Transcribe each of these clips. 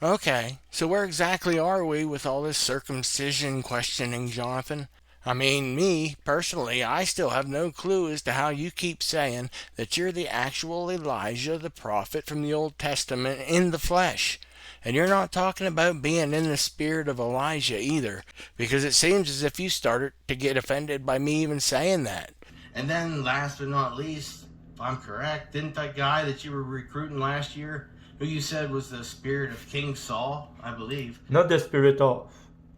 Okay, so where exactly are we with all this circumcision questioning, Jonathan? I mean, me, personally, I still have no clue as to how you keep saying that you're the actual Elijah, the prophet from the Old Testament in the flesh. And you're not talking about being in the spirit of Elijah either, because it seems as if you started to get offended by me even saying that. And then, last but not least, if I'm correct, didn't that guy that you were recruiting last year, who you said was the spirit of King Saul, I believe, Not the spirit of,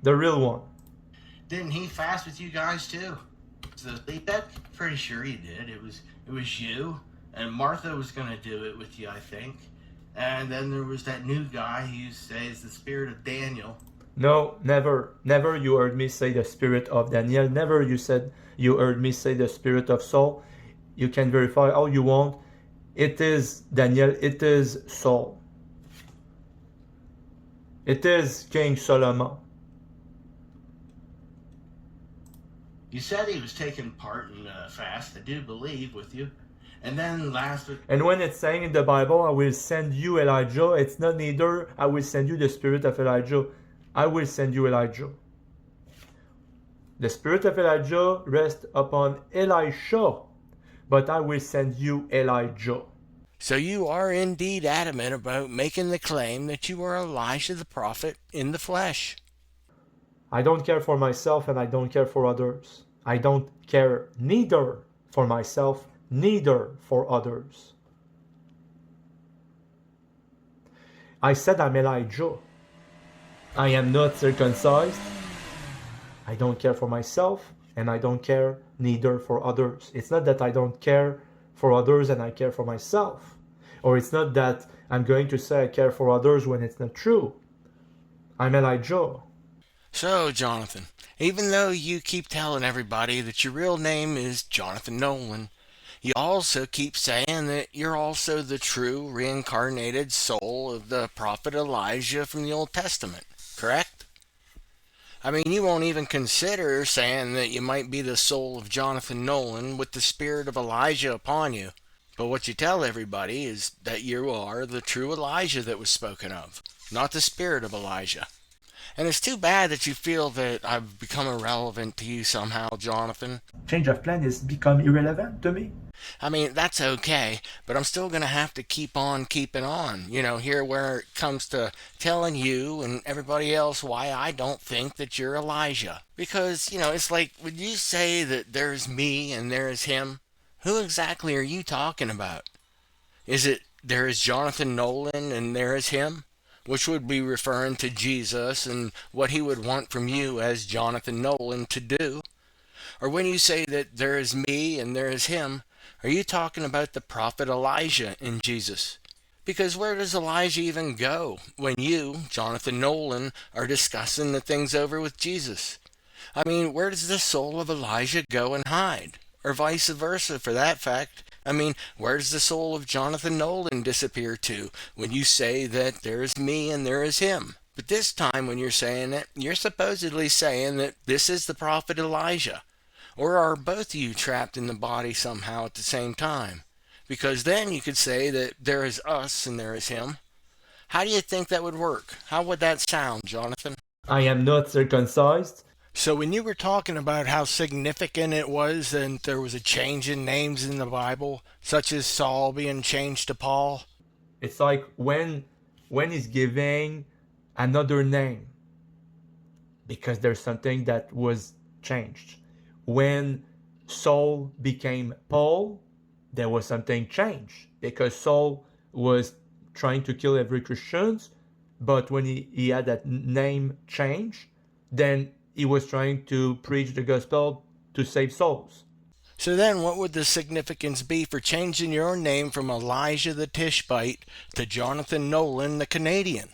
the real one. didn't he fast with you guys too? So that pretty sure he did. It was you and Martha was gonna do it with you, I think. And then there was that new guy who you say is the spirit of Daniel. No, never, never you heard me say the spirit of Daniel. Never you heard me say the spirit of Saul. You can verify all you want. It is Daniel, it is Saul. It is King Solomon. You said he was taking part in the fast, I do believe, with you. And then last week. And when it's saying in the Bible, I will send you Elijah, it's not neither I will send you the spirit of Elijah. I will send you Elijah. The spirit of Elijah rests upon Elisha, but I will send you Elijah. So you are indeed adamant about making the claim that you are Elijah the prophet in the flesh. I don't care for myself and I don't care for others. I don't care neither for myself, neither for others. I said I'm Elijah. I am not circumcised. I don't care for myself and I don't care neither for others. It's not that I don't care for others and I care for myself. Or it's not that I'm going to say I care for others when it's not true. I'm Elijah. So, Jonathan, even though you keep telling everybody that your real name is Jonathan Nolin, you also keep saying that you're also the true reincarnated soul of the prophet Elijah from the Old Testament, correct? I mean, you won't even consider saying that you might be the soul of Jonathan Nolan with the spirit of Elijah upon you. But what you tell everybody is that you are the true Elijah that was spoken of, not the spirit of Elijah. And it's too bad that you feel that I've become irrelevant to you somehow, Jonathan. Change of plan is become irrelevant to me. I mean, that's okay, but I'm still going to have to keep on keeping on, here where it comes to telling you and everybody else why I don't think that you're Elijah. Because, it's like, would you say that there's me and there is him? Who exactly are you talking about? Is it there is Jonathan Nolan and there is him? Which would be referring to Jesus and what he would want from you as Jonathan Nolan to do. Or when you say that there is me and there is him, are you talking about the prophet Elijah in Jesus? Because where does Elijah even go when you, Jonathan Nolan, are discussing the things over with Jesus? I mean, where does the soul of Elijah go and hide? Or vice versa, for that fact. I mean, where does the soul of Jonathan Nolan disappear to when you say that there is me and there is him? But this time, when you're saying it, you're supposedly saying that this is the prophet Elijah. Or are both of you trapped in the body somehow at the same time? Because then you could say that there is us and there is him. How do you think that would work? How would that sound, Jonathan? I am not circumcised. So when you were talking about how significant it was that there was a change in names in the Bible, such as Saul being changed to Paul, It's like when he's giving another name because there's something that was changed. When Saul became Paul, there was something changed because Saul was trying to kill every Christian, but when he had that name change, then he was trying to preach the gospel to save souls. so then what would the significance be for changing your name from Elijah the Tishbite to Jonathan Nolan the Canadian?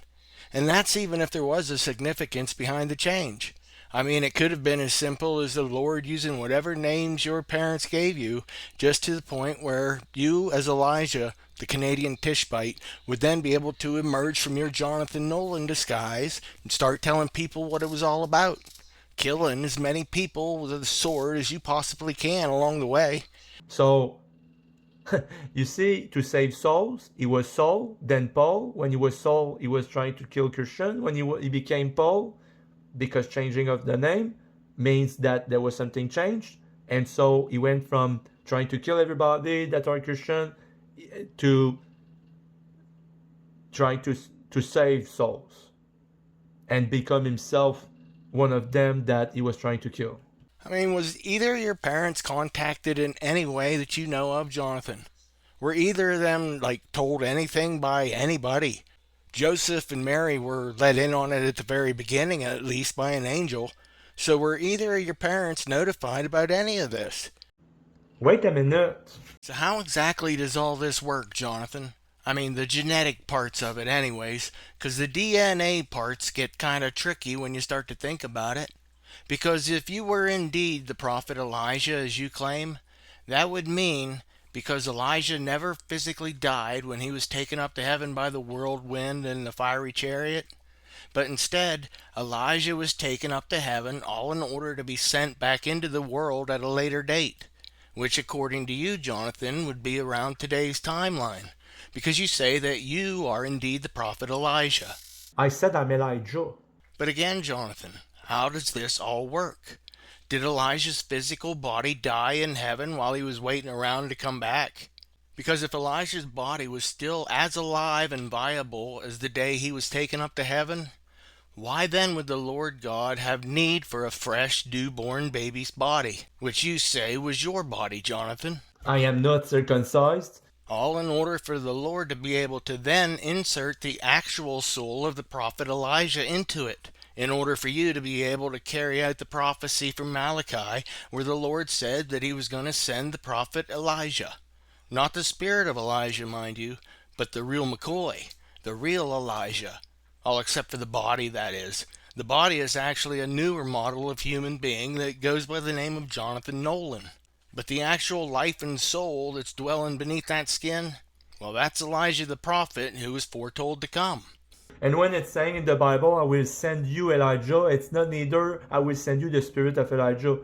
And that's even if there was a significance behind the change. I mean, it could have been as simple as the Lord using whatever names your parents gave you, just to the point where you, as Elijah, the Canadian Tishbite, would then be able to emerge from your Jonathan Nolan disguise and start telling people what it was all about. Killing as many people with a sword as you possibly can along the way. So You see, to save souls, he was Saul, then Paul. When he was Saul, he was trying to kill Christian. When he became Paul, because changing of the name means that there was something changed. And so he went from trying to kill everybody that are Christian to trying to save souls and become himself one of them that he was trying to kill. I mean, was either of your parents contacted in any way that you know of, Jonathan? Were either of them, like, told anything by anybody? Joseph and Mary were let in on it at the very beginning, at least by an angel. So were either of your parents notified about any of this? Wait a minute. So how exactly does all this work, Jonathan? I mean, the genetic parts of it, anyways, 'cause the DNA parts get kind of tricky when you start to think about it. Because if you were indeed the prophet Elijah, as you claim, that would mean because Elijah never physically died when he was taken up to heaven by the whirlwind and the fiery chariot, but instead Elijah was taken up to heaven all in order to be sent back into the world at a later date, which according to you, Jonathan, would be around today's timeline, because you say that you are indeed the prophet Elijah. I said I'm Elijah. But again, Jonathan, how does this all work? Did Elijah's physical body die in heaven while he was waiting around to come back? Because if Elijah's body was still as alive and viable as the day he was taken up to heaven, why then would the Lord God have need for a fresh newborn baby's body, which you say was your body, Jonathan? I am not circumcised. All in order for the Lord to be able to then insert the actual soul of the prophet Elijah into it, in order for you to be able to carry out the prophecy from Malachi, where the Lord said that he was going to send the prophet Elijah. Not the spirit of Elijah, mind you, but the real McCoy, the real Elijah. All except for the body, that is. The body is actually a newer model of human being that goes by the name of Jonathan Nolin. But the actual life and soul that's dwelling beneath that skin, well, that's Elijah the prophet who was foretold to come. And when it's saying in the Bible, I will send you Elijah, it's not neither I will send you the spirit of Elijah.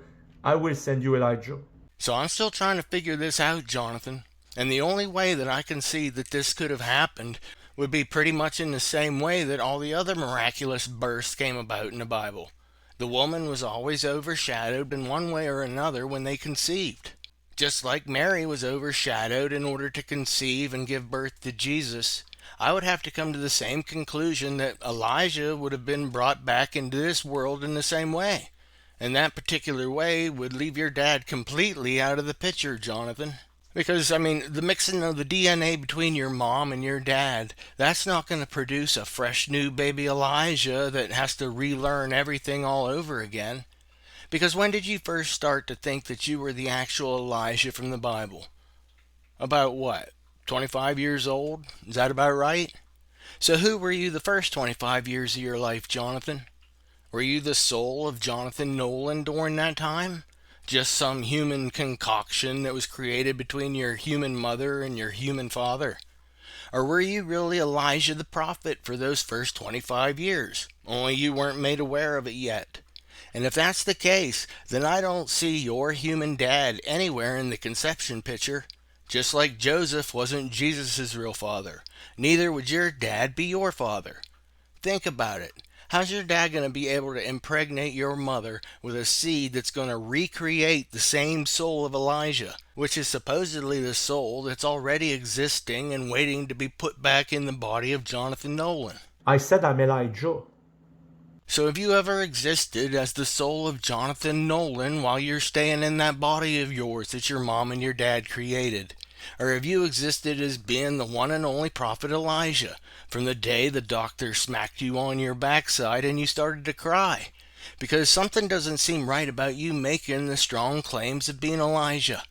I will send you Elijah. So I'm still trying to figure this out, Jonathan. And the only way that I can see that this could have happened would be pretty much in the same way that all the other miraculous births came about in the Bible. The woman was always overshadowed in one way or another when they conceived. Just like Mary was overshadowed in order to conceive and give birth to Jesus, I would have to come to the same conclusion that Elijah would have been brought back into this world in the same way. And that particular way would leave your dad completely out of the picture, Jonathan. Because, I mean, the mixing of the DNA between your mom and your dad, that's not going to produce a fresh new baby Elijah that has to relearn everything all over again. Because when did you first start to think that you were the actual Elijah from the Bible? About what? 25 years old? Is that about right? So who were you the first 25 years of your life, Jonathan? Were you the soul of Jonathan Nolin during that time? Just some human concoction that was created between your human mother and your human father? Or were you really Elijah the prophet for those first 25 years? Only you weren't made aware of it yet. And if that's the case, then I don't see your human dad anywhere in the conception picture. Just like Joseph wasn't Jesus' real father, neither would your dad be your father. Think about it. How's your dad going to be able to impregnate your mother with a seed that's going to recreate the same soul of Elijah, which is supposedly the soul that's already existing and waiting to be put back in the body of Jonathan Nolin? I said I'm Elijah. So have you ever existed as the soul of Jonathan Nolin while you're staying in that body of yours that your mom and your dad created? Or have you existed as being the one and only prophet Elijah from the day the doctor smacked you on your backside and you started to cry? Because something doesn't seem right about you making the strong claims of being Elijah.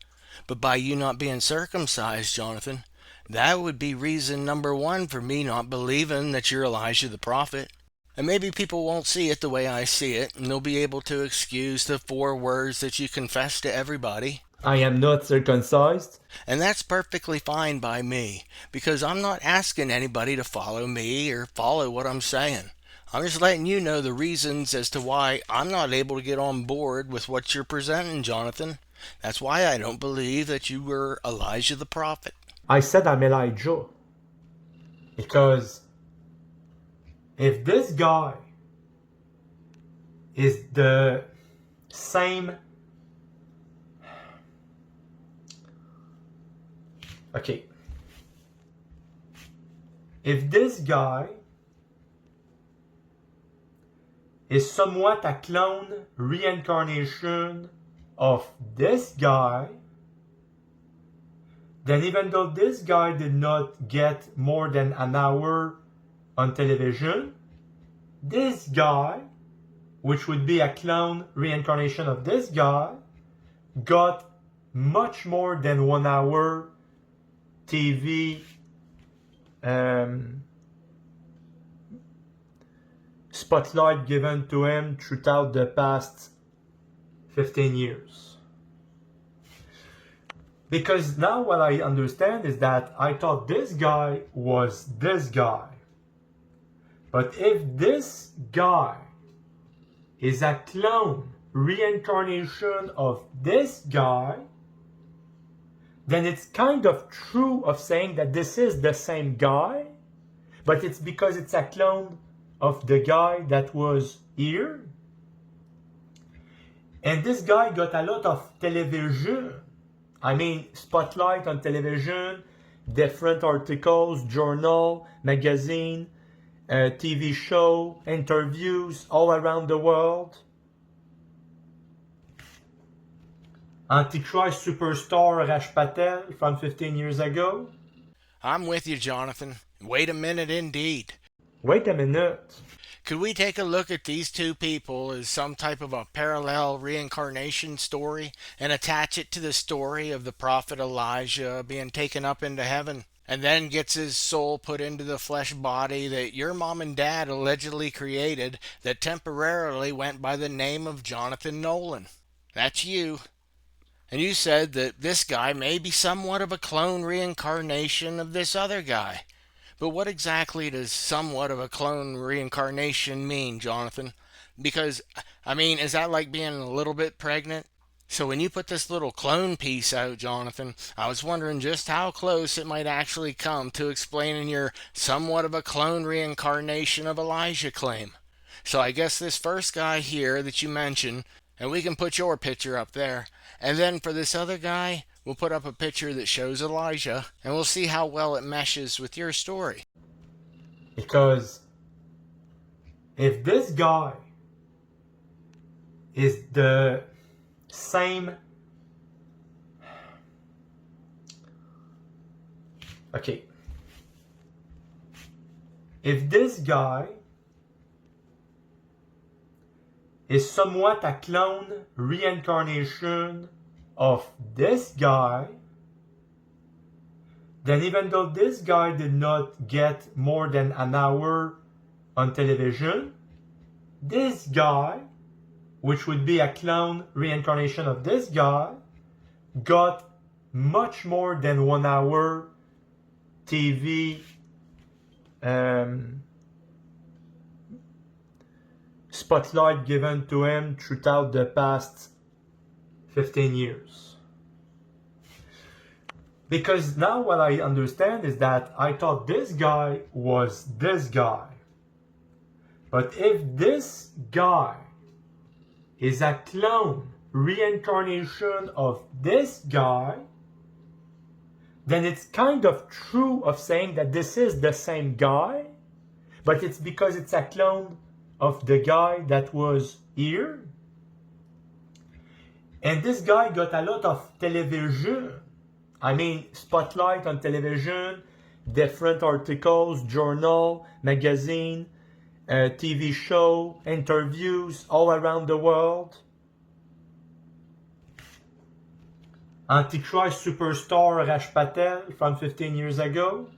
But by you not being circumcised, Jonathan, that would be reason number one for me not believing that you're Elijah the prophet. And maybe people won't see it the way I see it, and they'll be able to excuse the 4 words that you confess to everybody. I am not circumcised. And that's perfectly fine by me, because I'm not asking anybody to follow me or follow what I'm saying. I'm just letting you know the reasons as to why I'm not able to get on board with what you're presenting, Jonathan. That's why I don't believe that you were Elijah the prophet. I said I'm Elijah because if this guy is the same. Okay. If this guy is somewhat a clone reincarnation of this guy, then even though this guy did not get more than an hour on television, this guy, which would be a clone reincarnation of this guy, got much more than 1 hour TV spotlight given to him throughout the past 15 years. Because now what I understand is that I thought this guy was this guy. But if this guy is a clone reincarnation of this guy, then it's kind of true of saying that this is the same guy, but it's because it's a clone of the guy that was here. And this guy got a lot of television. I mean, spotlight on television, different articles, journal, magazine, TV show, interviews all around the world. Antichrist superstar Raj Patel from 15 years ago. I'm with you, Jonathan. Wait a minute, indeed. Wait a minute. Could we take a look at these two people as some type of a parallel reincarnation story and attach it to the story of the prophet Elijah being taken up into heaven and then gets his soul put into the flesh body that your mom and dad allegedly created that temporarily went by the name of Jonathan Nolin? That's you. And you said that this guy may be somewhat of a clone reincarnation of this other guy. But what exactly does somewhat of a clone reincarnation mean, Jonathan? Because, I mean, is that like being a little bit pregnant? So when you put this little clone piece out, Jonathan, I was wondering just how close it might actually come to explaining your somewhat of a clone reincarnation of Elijah claim. So I guess this first guy here that you mentioned, and we can put your picture up there, and then for this other guy, we'll put up a picture that shows Elijah, and we'll see how well it meshes with your story. Because if this guy is the same. Okay. If this guy is somewhat a clone reincarnation of this guy, then even though this guy did not get more than an hour on television, this guy, which would be a clone reincarnation of this guy, got much more than 1 hour TV spotlight given to him throughout the past 15 years. Because now what I understand is that I thought this guy was this guy. But if this guy is a clone reincarnation of this guy, then it's kind of true of saying that this is the same guy, but it's because it's a clone of the guy that was here. And this guy got a lot of television. I mean, spotlight on television, different articles, journal, magazine, TV show, interviews all around the world. Antichrist superstar Raj Patel from 15 years ago.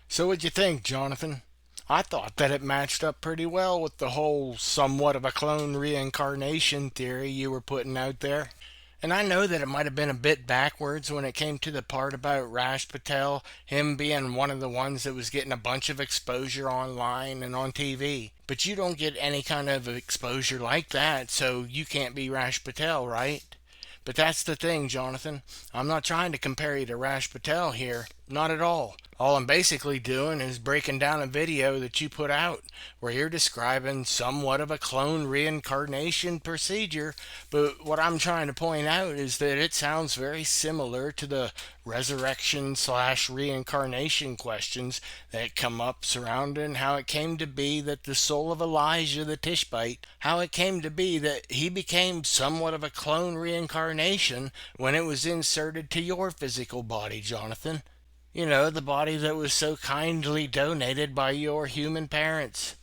So what'd you think, Jonathan? I thought that it matched up pretty well with the whole somewhat of a clone reincarnation theory you were putting out there. And I know that it might have been a bit backwards when it came to the part about Raj Patel, him being one of the ones that was getting a bunch of exposure online and on TV. But you don't get any kind of exposure like that, so you can't be Raj Patel, right? But that's the thing, Jonathan. I'm not trying to compare you to Rash Patel here. Not at all. All I'm basically doing is breaking down a video that you put out where you're describing somewhat of a clone reincarnation procedure. But what I'm trying to point out is that it sounds very similar to the resurrection slash reincarnation questions that come up surrounding how it came to be that the soul of Elijah the Tishbite, how it came to be that he became somewhat of a clone reincarnation when it was inserted to your physical body, Jonathan. You know, the body that was so kindly donated by your human parents.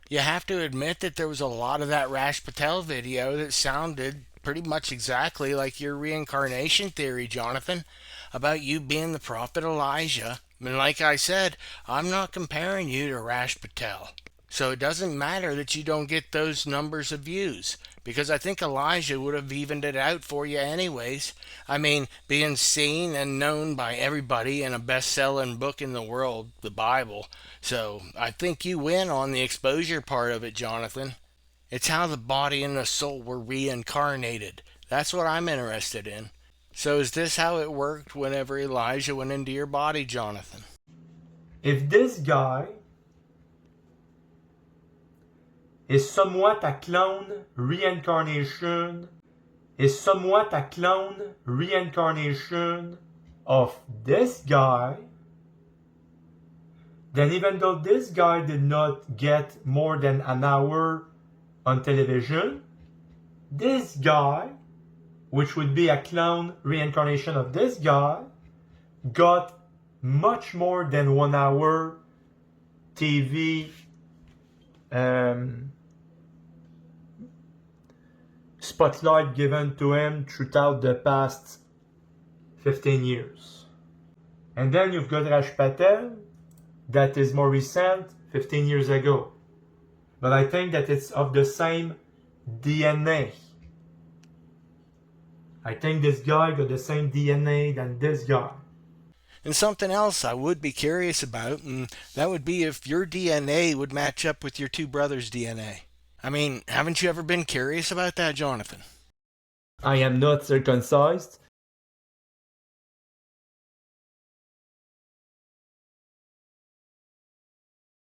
You have to admit that there was a lot of that Rash Patel video that sounded pretty much exactly like your reincarnation theory, Jonathan, about you being the prophet Elijah. And like I said, I'm not comparing you to Rash Patel. So it doesn't matter that you don't get those numbers of views, because I think Elijah would have evened it out for you anyways. I mean, being seen and known by everybody in a best-selling book in the world, the Bible. So I think you win on the exposure part of it, Jonathan. It's how the body and the soul were reincarnated. That's what I'm interested in. So is this how it worked whenever Elijah went into your body, Jonathan? If this guy is somewhat a clone reincarnation, of this guy, then even though this guy did not get more than an hour on television, this guy, which would be a clone reincarnation of this guy, got much more than 1 hour TV spotlight given to him throughout the past 15 years. And then you've got Raj Patel, that is more recent, 15 years ago. But I think that it's of the same DNA. I think this guy got the same DNA than this guy. And something else I would be curious about, and that would be if your DNA would match up with your two brothers' DNA. I mean, haven't you ever been curious about that, Jonathan? I am not circumcised,